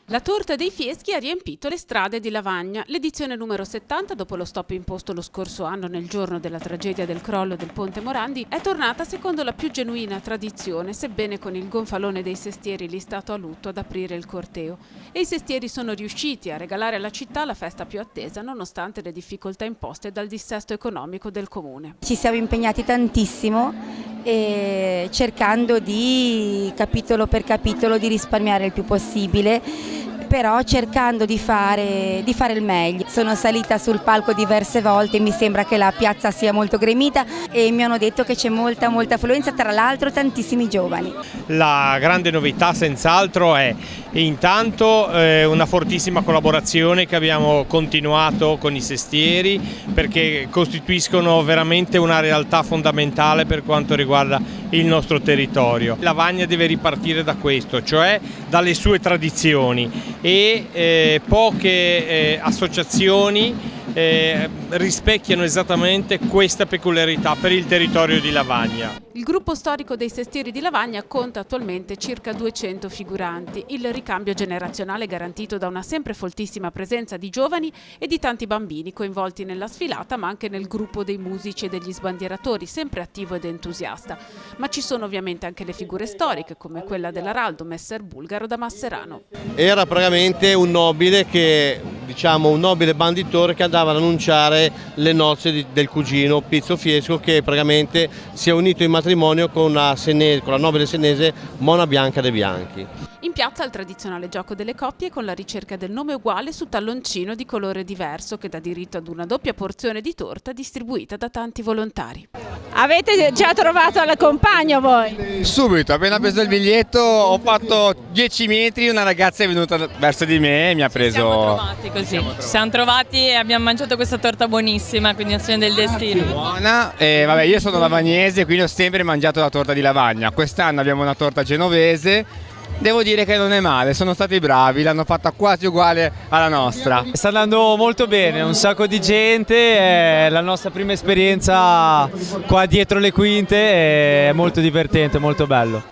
La torta dei Fieschi ha riempito le strade di Lavagna. L'edizione numero 70, dopo lo stop imposto lo scorso anno nel giorno della tragedia del crollo del Ponte Morandi, è tornata secondo la più genuina tradizione, sebbene con il gonfalone dei sestieri listato a lutto ad aprire il corteo. E i sestieri sono riusciti a regalare alla città la festa più attesa, nonostante le difficoltà imposte dal dissesto economico del comune. Ci siamo impegnati tantissimo cercando di, capitolo per capitolo, di risparmiare il più possibile, però cercando di fare il meglio. Sono salita sul palco diverse volte, mi sembra che la piazza sia molto gremita e mi hanno detto che c'è molta affluenza, tra l'altro tantissimi giovani. La grande novità senz'altro è intanto una fortissima collaborazione che abbiamo continuato con i sestieri, perché costituiscono veramente una realtà fondamentale per quanto riguarda il nostro territorio. Lavagna deve ripartire da questo, cioè dalle sue tradizioni, e poche associazioni rispecchiano esattamente questa peculiarità per il territorio di Lavagna. Il gruppo storico dei sestieri di Lavagna conta attualmente circa 200 figuranti. Il ricambio generazionale è garantito da una sempre foltissima presenza di giovani e di tanti bambini coinvolti nella sfilata, ma anche nel gruppo dei musici e degli sbandieratori, sempre attivo ed entusiasta. Ma ci sono ovviamente anche le figure storiche, come quella dell'Araldo Messer Bulgaro da Masserano. Era praticamente un nobile un nobile banditore che andava ad annunciare le nozze del cugino Pizzo Fiesco, che praticamente si è unito in matrimonio con la nobile senese Mona Bianca de Bianchi. In piazza il tradizionale gioco delle coppie con la ricerca del nome uguale su talloncino di colore diverso che dà diritto ad una doppia porzione di torta distribuita da tanti volontari. Avete già trovato la compagna voi? Subito, appena preso il biglietto ho fatto 10 metri, una ragazza è venuta verso di me e mi ha preso... Ci siamo trovati così, ci siamo trovati e abbiamo mangiato questa torta buonissima, quindi azione del destino. Buona, vabbè, io sono lavagnese, quindi ho sempre mangiato la torta di Lavagna. Quest'anno abbiamo una torta genovese. Devo dire che non è male, sono stati bravi, l'hanno fatta quasi uguale alla nostra. Sta andando molto bene, un sacco di gente, è la nostra prima esperienza qua dietro le quinte, è molto divertente, molto bello.